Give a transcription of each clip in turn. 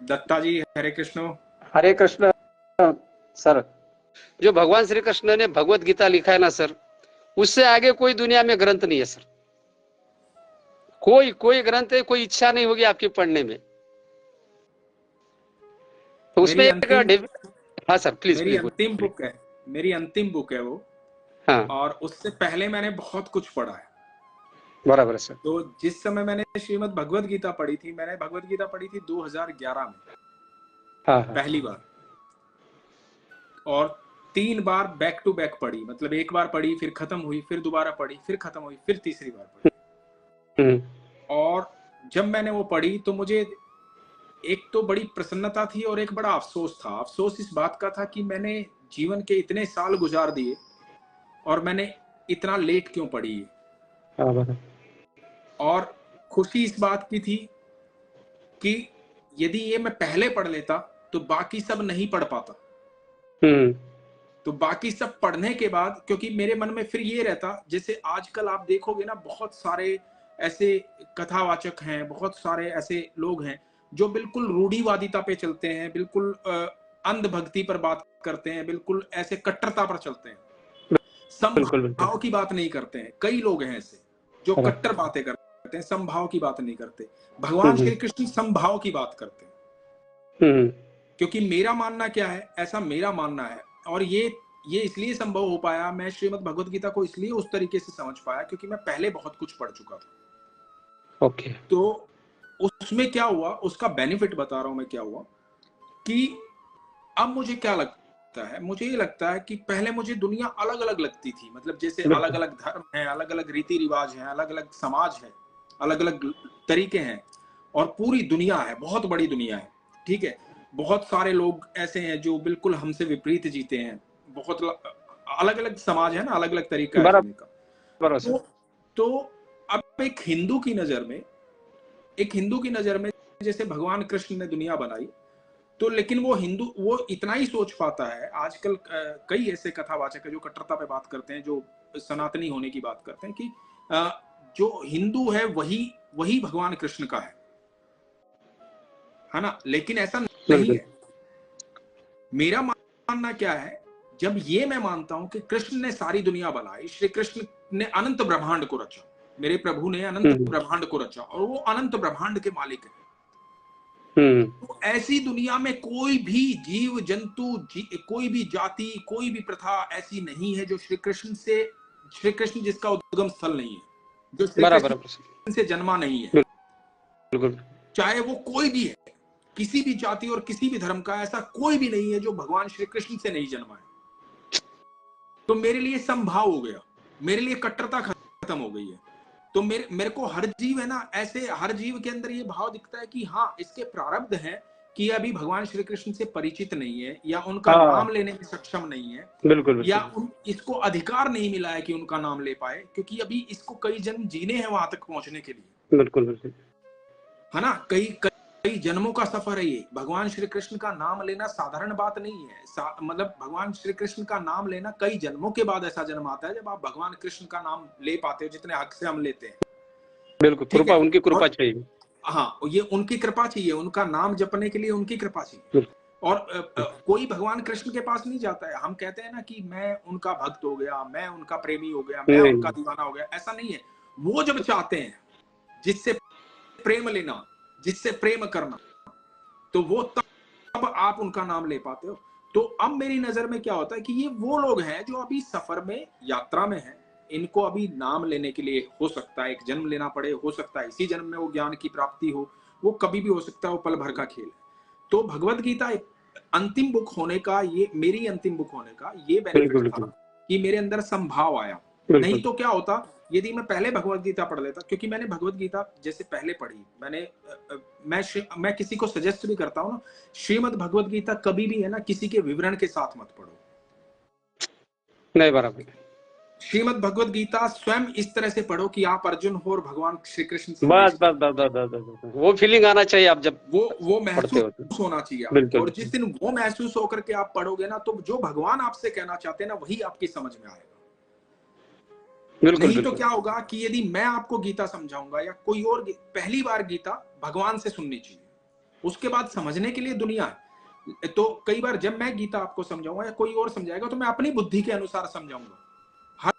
दत्ता जी, हरे कृष्ण। हरे Krishna sir. जो भगवान श्री कृष्ण ने भगवत गीता लिखा है ना सर, उससे आगे कोई दुनिया में ग्रंथ नहीं है सर। कोई ग्रंथ है, कोई इच्छा नहीं होगी आपकी पढ़ने में। तो उसमें मेरी अंतिम एक हाँ सर, प्लीज मेरी प्लीज अंतिम बोलिए। बुक है। मेरी अंतिम बुक है वो। हाँ और उससे पहले मैंने बहुत कुछ पढ़ा है। बराबर है सर। तो जिस समय मैंने श्रीमद् भगवत गीता पढ़ी थी, मैंने भगवत गीता पढ़ी थी 2011 में हाँ हाँ पहली बार। और 3 बार बैक टू बैक पढ़ी, मतलब एक बार पढ़ी फिर खत्म हुई, फिर दोबारा पढ़ी, फिर खत्म हुई, फिर तीसरी बार पढ़ी। और जब मैंने वो पढ़ी तो मुझे एक तो बड़ी प्रसन्नता थी और एक बड़ा अफसोस था। अफसोस इस बात का था कि मैंने जीवन के इतने साल गुजार दिए और मैंने इतना लेट क्यों पढ़ी है। और खुशी इस बात की थी कि यदि ये मैं पहले पढ़ लेता तो बाकी सब नहीं पढ़ पाता। तो बाकी सब पढ़ने के बाद, क्योंकि मेरे मन में फिर ये रहता, जैसे आजकल आप देखोगे ना, बहुत सारे ऐसे कथावाचक हैं, बहुत सारे ऐसे लोग हैं जो बिल्कुल रूढ़िवादिता पे चलते हैं, बिल्कुल अंधभक्ति पर बात करते हैं, बिल्कुल ऐसे कट्टरता पर चलते हैं, समभाव की बात नहीं करते हैं। कई लोग हैं ऐसे जो कट्टर बातें करते हैं, समभाव की बात नहीं करते। भगवान श्री कृष्ण समभाव की बात करते हैं। क्योंकि मेरा मानना क्या है, ऐसा मेरा मानना है, और ये इसलिए संभव हो पाया, मैं श्रीमद् भगवत गीता को इसलिए उस तरीके से समझ पाया क्योंकि मैं पहले बहुत कुछ पढ़ चुका था। ओके। तो उसमें क्या हुआ, उसका बेनिफिट बता रहा हूं मैं क्या हुआ, कि अब मुझे क्या लगता है, मुझे ये लगता है कि पहले मुझे दुनिया अलग अलग लगती थी। मतलब जैसे अलग अलग धर्म है, अलग अलग रीति रिवाज है, अलग अलग समाज है, अलग अलग तरीके हैं, और पूरी दुनिया है, बहुत बड़ी दुनिया है, ठीक है। बहुत सारे लोग ऐसे हैं जो बिल्कुल हमसे विपरीत जीते हैं, बहुत अलग अलग समाज है ना, अलग अलग तरीका है जीने का। तो अब एक हिंदू की नजर में जैसे भगवान कृष्ण ने दुनिया बनाई, तो लेकिन वो हिंदू वो इतना ही सोच पाता है। आजकल कई ऐसे कथावाचक है जो कट्टरता पे बात करते हैं, जो सनातनी होने की बात करते हैं, कि जो हिंदू है वही भगवान कृष्ण का है ना। लेकिन ऐसा नहीं है। मेरा मानना क्या है, जब ये मैं मानता हूं कि कृष्ण ने सारी दुनिया बनाई, श्री कृष्ण ने अनंत ब्रह्मांड को रचा, मेरे प्रभु ने अनंत ब्रह्मांड को रचा, और वो अनंत ब्रह्मांड के मालिक है। तो ऐसी दुनिया में कोई भी जीव जंतु, कोई भी जाति, कोई भी प्रथा ऐसी नहीं है जो श्री कृष्ण जिसका उद्गम स्थल नहीं है, जो श्री कृष्ण से जन्मा नहीं है। चाहे वो कोई भी है, किसी भी जाति और किसी भी धर्म का, ऐसा कोई भी नहीं है जो भगवान श्री कृष्ण से नहीं जन्मा है। तो मेरे लिए समभाव हो गया, मेरे लिए कट्टरता खत्म हो गई है। तो मेरे को हर जीव है ना, ऐसे हर जीव के अंदर ये भाव दिखता है कि हाँ, इसके प्रारब्ध है कि अभी भगवान श्री कृष्ण से परिचित नहीं है, या उनका नाम लेने में सक्षम नहीं है, या इसको अधिकार नहीं मिला है कि उनका नाम ले पाए, क्योंकि अभी इसको कई जन्म जीने हैं वहां तक पहुंचने के लिए। बिल्कुल है ना, कई जन्मों का सफर है ये। भगवान श्री कृष्ण का नाम लेना साधारण बात नहीं है। मतलब भगवान श्री कृष्ण का नाम लेना कई जन्मों के बाद ऐसा जन्म आता है जब आप भगवान कृष्ण का नाम ले पाते हो, जितने हक से हम लेते हैं। बिल्कुल, कृपा, उनकी कृपा चाहिए। हाँ, ये उनकी कृपा चाहिए, उनका नाम जपने के लिए उनकी कृपा चाहिए। और कोई भगवान कृष्ण के पास नहीं जाता है। हम कहते हैं ना कि मैं उनका भक्त हो गया, मैं उनका प्रेमी हो गया, मैं उनका दीवाना हो गया, ऐसा नहीं है। वो जब चाहते हैं जिससे प्रेम लेना, जिससे प्रेम करना, तो वो तब आप उनका नाम ले पाते हो। तो अब मेरी नजर में क्या होता है कि ये वो लोग हैं जो अभी सफर में, यात्रा में हैं। इनको अभी नाम लेने के लिए हो सकता है एक जन्म लेना पड़े, हो सकता है इसी जन्म में वो ज्ञान की प्राप्ति हो, वो कभी भी हो सकता है, वो पल भर का खेल है। तो भगवत गीता एक अंतिम बुक होने का, ये मेरी अंतिम बुक होने का ये बेनिफिट था कि मेरे अंदर संभाव आया। नहीं तो क्या होता यदि मैं पहले भगवत गीता पढ़ लेता, क्योंकि मैंने भगवत गीता जैसे पहले पढ़ी, मैं किसी को सजेस्ट भी करता हूँ ना, श्रीमद् भगवत गीता कभी भी है ना किसी के विवरण के साथ मत पढ़ो। नहीं, बराबर। श्रीमद् भगवत गीता स्वयं इस तरह से पढ़ो कि आप अर्जुन हो और भगवान श्री कृष्ण बस वो फीलिंग आना चाहिए। आप जब वो महसूस होना चाहिए आपको, और जिस दिन वो महसूस होकर के आप पढ़ोगे ना, तो जो भगवान आपसे कहना चाहते हैं ना, वही आपकी समझ में आएगा। नहीं तो क्या होगा कि यदि मैं आपको गीता समझाऊंगा या कोई और, पहली बार गीता भगवान से सुननी चाहिए। उसके बाद समझने के लिए दुनिया है। तो कई बार जब मैं गीता आपको समझाऊंगा या कोई और समझाएगा तो मैं अपनी बुद्धि के अनुसार समझाऊंगा,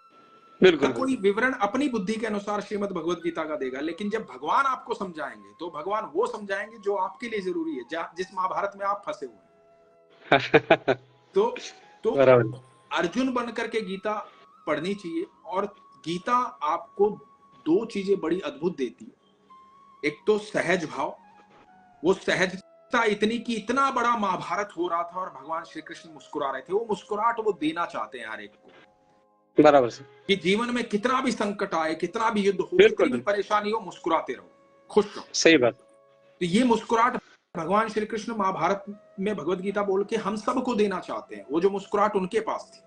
बिल्कुल कोई विवरण अपनी बुद्धि के अनुसार श्रीमद् भगवत गीता का देगा। लेकिन जब भगवान आपको समझाएंगे तो भगवान वो समझाएंगे जो आपके लिए जरूरी है, जिस महाभारत में आप फंसे हुए हैं। तो अर्जुन बनकर के गीता पढ़नी चाहिए। और गीता आपको दो चीजें बड़ी अद्भुत देती है। एक तो सहज भाव, वो सहजता इतनी कि इतना बड़ा महाभारत हो रहा था और भगवान श्री कृष्ण मुस्कुरा रहे थे। वो मुस्कुराहट वो देना चाहते हैं हर एक को, बराबर से, कि जीवन में कितना भी संकट आए, कितना भी युद्ध हो, कितनी भी परेशानी हो, मुस्कुराते रहो, खुश रहो। सही बात। तो ये मुस्कुराहट भगवान श्री कृष्ण महाभारत में भगवत गीता बोल के हम सबको देना चाहते हैं, वो जो मुस्कुराहट उनके पास थी।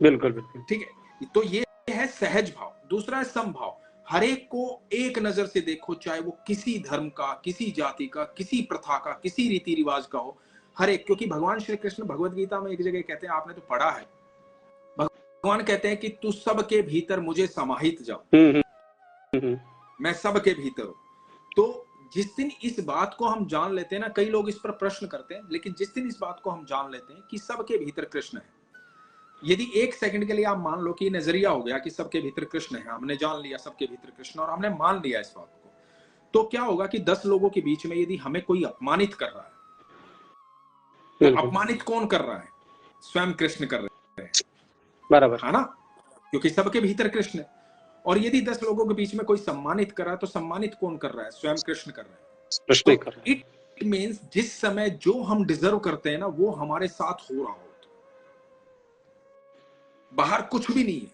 बिल्कुल बिल्कुल, ठीक है। तो ये है सहज भाव। दूसरा है समभाव, हर एक को एक नजर से देखो, चाहे वो किसी धर्म का, किसी जाति का, किसी प्रथा का, किसी रीति रिवाज का हो, हर एक। क्योंकि भगवान श्री कृष्ण भगवत गीता में एक जगह कहते हैं, आपने तो पढ़ा है, भगवान कहते हैं कि तू सबके भीतर मुझे समाहित जाओ, मैं सबके भीतर हूं। तो जिस दिन इस बात को हम जान लेते हैं ना, कई लोग इस पर प्रश्न करते हैं, लेकिन जिस दिन इस बात को हम जान लेते हैं कि सबके भीतर कृष्ण है, यदि एक सेकंड के लिए आप मान लो कि नजरिया हो गया कि सबके भीतर कृष्ण है, हमने जान लिया सबके भीतर कृष्ण और हमने मान लिया इस बात को, तो क्या होगा कि 10 लोगों के बीच में यदि हमें कोई अपमानित कर रहा है, तो अपमानित कौन कर रहा है? स्वयं कृष्ण कर रहे हैं, बराबर है ना, क्योंकि सबके भीतर कृष्ण है। और यदि 10 लोगों के बीच में कोई सम्मानित कर रहा है, तो सम्मानित कौन कर रहा है? स्वयं कृष्ण कर रहे हैं। तो इट मींस जिस समय जो हम डिजर्व करते हैं ना, वो हमारे साथ हो रहा हो, बाहर कुछ भी नहीं है,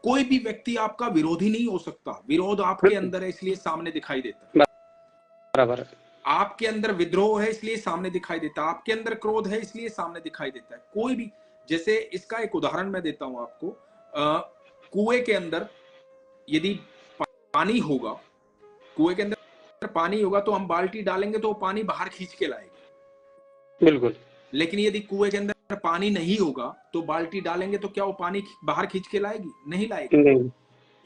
कोई भी व्यक्ति आपका विरोधी नहीं हो सकता। विरोध आपके अंदर है इसलिए सामने दिखाई देता है, बराबर। आपके अंदर विद्रोह है इसलिए सामने दिखाई देता है, आपके अंदर क्रोध है इसलिए सामने दिखाई देता है। कोई भी, जैसे इसका एक उदाहरण मैं देता हूं आपको, कुएं के अंदर यदि पानी होगा, कुएं के अंदर पानी होगा तो हम बाल्टी डालेंगे तो वो पानी बाहर खींच के लाएगा, बिल्कुल। लेकिन यदि कुएं के अंदर पानी नहीं होगा तो बाल्टी डालेंगे तो क्या वो पानी बाहर खींच के लाएगी? नहीं लाएगी।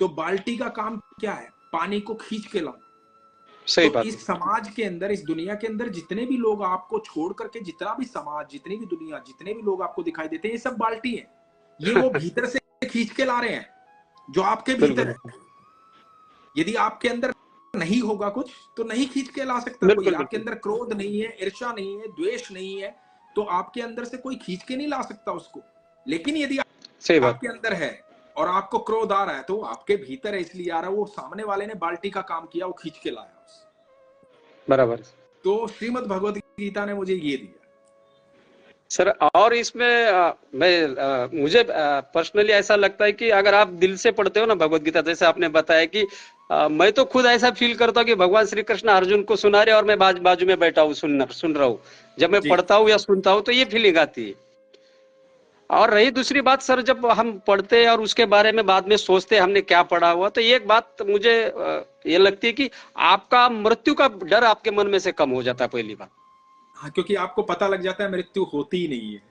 तो बाल्टी का काम क्या है? पानी को खींच के लाना। सही बात। इस समाज के अंदर, इस दुनिया के अंदर जितने भी लोग आपको छोड़ करके, जितना भी समाज, जितनी भी दुनिया, जितने भी लोग आपको दिखाई देते हैं, ये सब बाल्टी है। ये वो भीतर से खींच के ला रहे हैं जो आपके भीतर है। यदि आपके अंदर नहीं होगा कुछ तो नहीं खींच के ला सकता कोई। आपके अंदर क्रोध नहीं है, ईर्ष्या नहीं है, द्वेष नहीं है, तो आपके अंदर से कोई खींच के नहीं ला सकता उसको। लेकिन यदि आपके अंदर है और आपको क्रोध आ रहा है तो आपके भीतर है इसलिए आ रहा है, वो सामने वाले ने बाल्टी का काम किया, वो खींच के लाया उसे, बराबर। तो श्रीमद् भगवत गीता ने मुझे ये दिया सर। और इसमें मुझे पर्सनली ऐसा लगता है कि अगर आप दिल से पढ़ते हो ना भगवत गीता, जैसे आपने बताया कि मैं तो खुद ऐसा फील करता हूँ कि भगवान श्री कृष्ण अर्जुन को सुना रहे और मैं बाजू में बैठा हूँ, सुन रहा हूँ। जब मैं पढ़ता हूँ या सुनता हूँ तो ये फीलिंग आती है। और रही दूसरी बात सर, जब हम पढ़ते हैं और उसके बारे में बाद में सोचते हैं हमने क्या पढ़ा हुआ, तो एक बात मुझे ये लगती है कि आपका मृत्यु का डर आपके मन में से कम हो जाता है, पहली बात। हाँ, क्योंकि आपको पता लग जाता है मृत्यु होती ही नहीं है।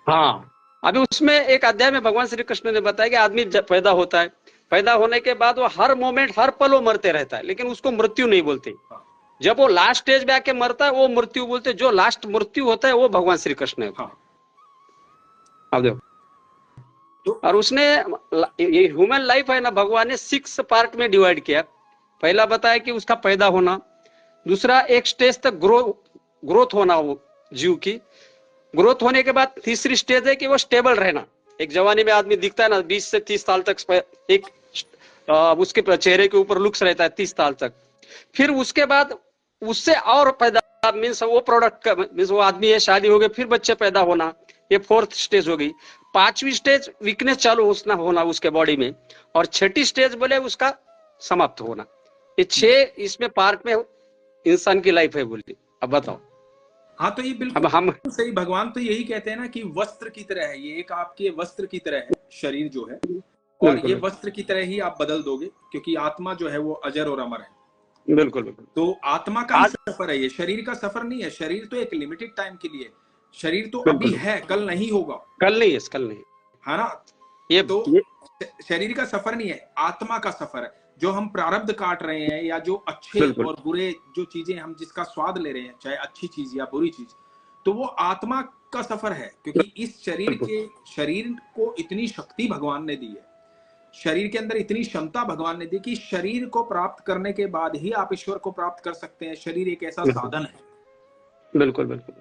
हाँ, अभी उसमें एक अध्याय में भगवान श्री कृष्ण ने बताया कि आदमी जब पैदा होता है, पैदा होने के बाद वो हर मोमेंट, हर पल वो मरते रहता है, लेकिन उसको मृत्यु नहीं बोलते। हाँ। जब वो लास्ट स्टेज में आके मरता है वो मृत्यु बोलते। जो लास्ट मृत्यु होता है वो भगवान श्री कृष्ण है। हाँ। अब देखो, और उसने ये ह्यूमन लाइफ है ना, भगवान ने 6 पार्ट में डिवाइड किया। पहला बताया कि उसका पैदा होना, दूसरा एक स्टेज तक ग्रोथ होना, वो जीव की ग्रोथ होने के बाद तीसरी स्टेज है कि वो स्टेबल रहना। एक जवानी में आदमी दिखता है ना 20 से 30 साल तक एक उसके चेहरे के ऊपर लुक्स रहता है 30 साल तक। फिर उसके बाद उससे और पैदा मीन्स वो प्रोडक्ट मीन्स वो आदमी है, शादी हो गई, फिर बच्चे पैदा होना, ये 4th स्टेज हो गई। 5वीं स्टेज वीकनेस चालू होना उसके बॉडी में, और 6ठी स्टेज बोले उसका समाप्त होना। ये 6 इसमें पार्ट में इंसान की लाइफ है बोली। अब बताओ। हाँ, तो ये बिल्कुल हम सही। भगवान तो यही कहते हैं ना कि वस्त्र की तरह है, ये एक आपके वस्त्र की तरह है शरीर जो है, और ये वस्त्र की तरह ही आप बदल दोगे, क्योंकि आत्मा जो है वो अजर और अमर है। बिल्कुल बिल्कुल। तो आत्मा का ही सफर है ये, शरीर का सफर नहीं है। शरीर तो एक लिमिटेड टाइम के लिए, शरीर तो अभी है, कल नहीं होगा। कल नहीं है ना। ये तो शरीर का सफर नहीं है, आत्मा का सफर है। जो हम प्रारब्ध काट रहे हैं या जो अच्छे और बुरे जो चीजें हम जिसका स्वाद ले रहे हैं, चाहे अच्छी चीज या बुरी चीज, तो वो आत्मा का सफर है, क्योंकि इस शरीर को इतनी शक्ति भगवान ने दी है, शरीर के अंदर इतनी क्षमता भगवान ने दी कि शरीर को प्राप्त करने के बाद ही आप ईश्वर को प्राप्त कर सकते हैं। शरीर एक ऐसा साधन है, बिल्कुल बिल्कुल,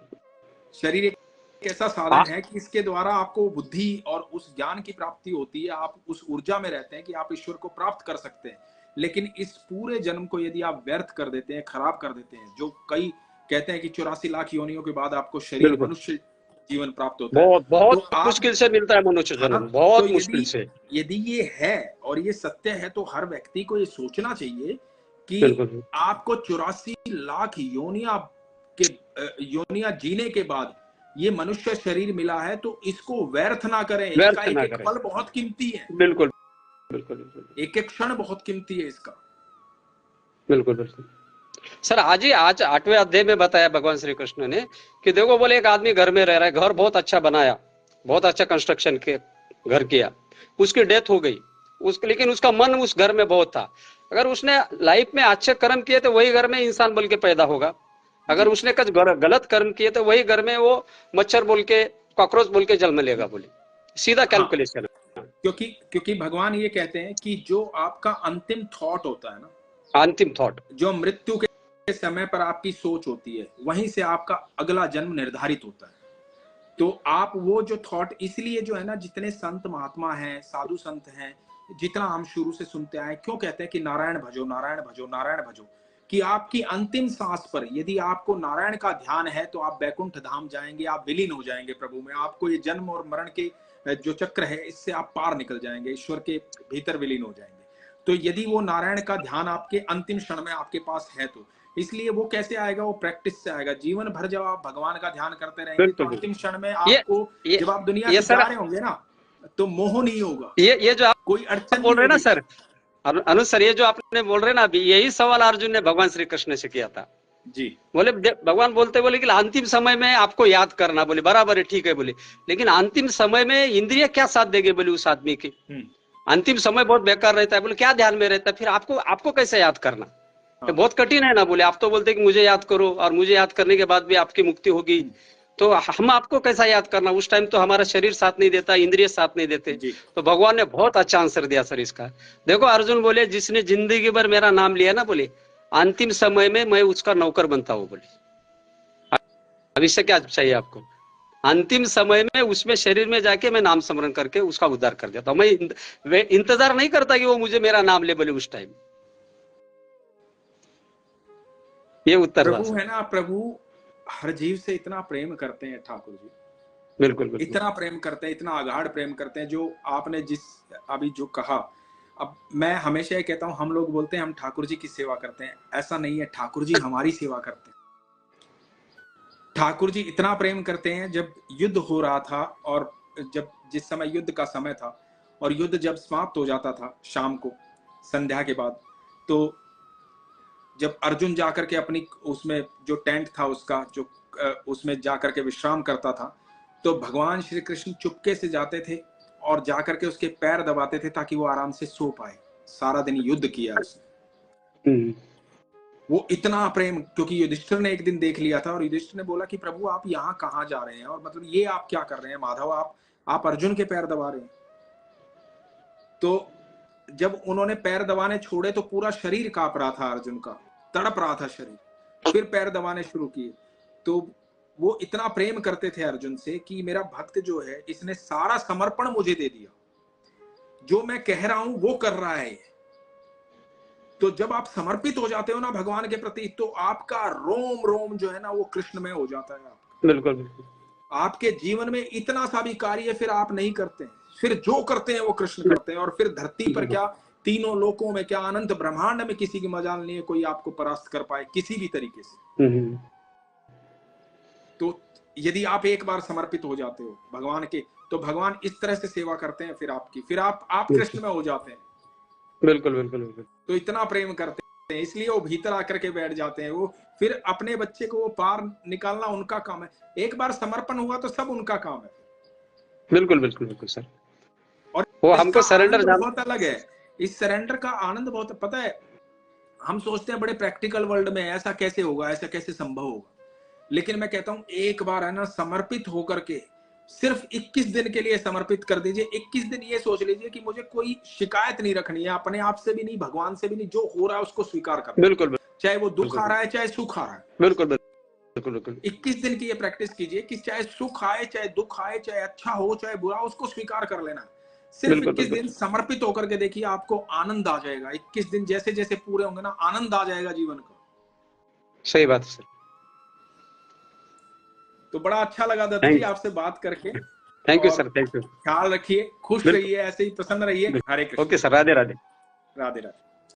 शरीर एक ऐसा साधन है कि इसके द्वारा आपको बुद्धि और उस ज्ञान की प्राप्ति होती है, आप उस ऊर्जा में रहते हैं कि आप ईश्वर को प्राप्त कर सकते हैं। लेकिन इस पूरे जन्म को यदि आप व्यर्थ कर देते हैं, खराब कर देते हैं, जो कई कहते हैं कि 84 लाख योनियों के बाद आपको शरीर मनुष्य जीवन प्राप्त होता है, बहुत मुश्किल से मिलता है मनुष्य जन्म, बहुत मुश्किल से। यदि ये है और ये सत्य है तो हर व्यक्ति को ये सोचना चाहिए कि आपको 84 लाख योनिया जीने के बाद ये मनुष्य शरीर मिला है, तो इसको व्यर्थ ना करें। इसका एक पल बहुत कीमती है। बिल्कुल बिल्कुल, एक क्षण बहुत कीमती है इसका। बिल्कुल बिल्कुल सर। आज 8वें अध्याय में बताया भगवान श्री कृष्ण ने कि देखो, बोले एक आदमी घर में रह रहा है, घर बहुत अच्छा बनाया, बहुत अच्छा कंस्ट्रक्शन के घर किया, उसकी डेथ हो गई, लेकिन उसका मन उस घर में बहुत था। अगर उसने लाइफ में अच्छे कर्म किए तो वही घर में इंसान बोल के पैदा होगा, अगर उसने कुछ गलत कर्म किए तो वही घर में वो मच्छर बोल के, कॉकरोच बोल के जन्म लेगा, बोले सीधा कैलकुलेशन। क्योंकि भगवान ये कहते हैं कि जो आपका अंतिम थॉट होता है ना, अंतिम थॉट जो मृत्यु के समय पर आपकी सोच होती है, वहीं से आपका अगला जन्म निर्धारित होता है। तो आप वो जो थॉट, इसलिए जो है ना, जितने संत महात्मा हैं, साधु संत हैं, जितना हम शुरू से सुनते आए, क्यों कहते हैं कि नारायण भजो, नारायण भजो, नारायण भजो, कि आपकी अंतिम सांस पर यदि आपको नारायण का ध्यान है तो आप बैकुंठ धाम जाएंगे, आप विलीन हो जाएंगे प्रभु में। आपको ये जन्म और मरण के जो चक्र है, इससे आप पार निकल जाएंगे, ईश्वर के भीतर विलीन हो जाएंगे। तो यदि वो नारायण का ध्यान आपके अंतिम क्षण में आपके पास है, तो इसलिए वो कैसे आएगा? वो प्रैक्टिस से आएगा। जीवन भर जब आप भगवान का ध्यान करते रहेंगे तो अंतिम क्षण में आपको, जब आप दुनिया से जा रहे होंगे ना, तो मोह नहीं होगा। ये जो आप कोई अड़चन बोल रहे ना सर, अनुज सर, ये जो आपने बोल रहे ना अभी, यही सवाल अर्जुन ने भगवान श्री कृष्ण से किया था जी। बोले, भगवान बोले कि अंतिम समय में आपको याद करना, बोले बराबर है, ठीक है, बोले लेकिन अंतिम समय में इंद्रिय क्या साथ देंगे, बोले उस आदमी की अंतिम समय बहुत बेकार रहता है, बोले क्या ध्यान में रहता है, फिर आपको कैसे याद करना? तो बहुत कठिन है ना, बोले आप तो बोलते कि मुझे याद करो, और मुझे याद करने के बाद भी आपकी मुक्ति होगी, तो हम आपको कैसा याद करना? उस टाइम तो हमारा शरीर साथ नहीं देता, इंद्रिय साथ नहीं देते। तो भगवान ने बहुत अच्छा आंसर दिया सर इसका। देखो अर्जुन बोले, जिसने जिंदगी भर मेरा नाम लिया ना, बोले अंतिम समय में मैं उसका नौकर बनता हूँ। बोले अब इससे क्या चाहिए आपको? अंतिम समय में उसमें शरीर में जाके मैं नाम स्मरण करके उसका उद्धार कर देता हूँ। मैं इंतजार नहीं करता कि वो मुझे मेरा नाम ले, बोले उस टाइम। ये उत्तर प्रभु है ना, प्रभु हर जीव से इतना प्रेम करते हैं ठाकुर जी, बिल्कुल, इतना प्रेम करते हैं, इतना अगाध प्रेम करते हैं, जो आपने जिस अभी जो कहा। अब मैं हमेशा ये कहता हूँ, हम लोग बोलते हैं हम ठाकुर जी की सेवा करते हैं, ऐसा नहीं है। ठाकुर जी हमारी सेवा करते हैं। ठाकुर जी इतना प्रेम करते हैं, जब युद्ध हो रहा था और जिस समय युद्ध का समय था और युद्ध जब समाप्त हो जाता था शाम को, संध्या के बाद, तो जब अर्जुन जाकर के अपनी उसमें जो टेंट था उसका, जो उसमें जाकर के विश्राम करता था, तो भगवान श्री कृष्ण चुपके से जाते थे और जाकर के उसके पैर दबाते थे ताकि वो आराम से सो पाए। सारा दिन युद्ध किया उसने। वो इतना प्रेम, क्योंकि युधिष्ठिर ने एक दिन देख लिया था और युधिष्ठिर ने बोला कि प्रभु आप यहाँ कहाँ जा रहे हैं, और मतलब ये आप क्या कर रहे हैं माधव, आप अर्जुन के पैर दबा रहे हैं। तो जब उन्होंने पैर दबाने छोड़े तो पूरा शरीर कांप रहा था, अर्जुन का तड़प रहा था शरीर। फिर पैर दबाने शुरू किए, तो वो इतना प्रेम करते थे अर्जुन से कि मेरा भक्त जो है, इसने सारा समर्पण मुझे दे दिया, जो मैं कह रहा हूं वो कर रहा है। तो जब आप समर्पित हो जाते हो ना भगवान के प्रति, तो आपका रोम रोम जो है ना वो कृष्णमय हो जाता है। बिल्कुल बिल्कुल। आपके जीवन में इतना सा भी कार्य फिर आप नहीं करते हैं, फिर जो करते हैं वो कृष्ण करते हैं। और फिर धरती पर क्या, तीनों लोकों में क्या, अनंत ब्रह्मांड में किसी की मजाल नहीं है कोई आपको परास्त कर पाए किसी भी तरीके से। तो यदि आप एक बार समर्पित हो जाते हो भगवान के, तो भगवान इस तरह से सेवा करते हैं फिर आपकी, फिर आप कृष्ण में हो जाते हैं। बिल्कुल बिल्कुल बिल्कुल। तो इतना प्रेम करते हैं, इसलिए वो भीतर आकर के बैठ जाते हैं। वो फिर अपने बच्चे को वो पार निकालना उनका काम है। एक बार समर्पण हुआ तो सब उनका काम है। बिल्कुल बिल्कुल बिल्कुल सर। और वो हमको सरेंडर बहुत अलग है इस सरेंडर का आनंद बहुत, पता है हम सोचते हैं बड़े प्रैक्टिकल वर्ल्ड में ऐसा कैसे होगा, ऐसा कैसे संभव होगा, लेकिन मैं कहता हूं एक बार है ना समर्पित होकर के सिर्फ 21 दिन के लिए समर्पित कर दीजिए। 21 दिन ये सोच लीजिए कि मुझे कोई शिकायत नहीं रखनी है, अपने आप से भी नहीं, भगवान से भी नहीं, जो हो रहा है उसको स्वीकार कर, बिल्कुल, चाहे वो दुख आ रहा है चाहे सुख आ रहा है। बिल्कुल बिल्कुल बिल्कुल। 21 दिन की ये प्रैक्टिस कीजिए कि चाहे सुख आए चाहे दुख आए, चाहे अच्छा हो चाहे बुरा, उसको स्वीकार कर लेना। सिर्फ 21 दिन समर्पित होकर के देखिए, आपको आनंद आ जाएगा। 21 दिन जैसे जैसे पूरे होंगे ना, आनंद आ जाएगा जीवन का। सही बात है सर। तो बड़ा अच्छा लगा दत्त जी आपसे बात करके। Thank you sir, thank you. ख्याल रखिए, खुश रहिए, ऐसे ही प्रसन्न रहिए। हरे कृष्ण। Okay sir, Radhe Radhe. राधे राधे।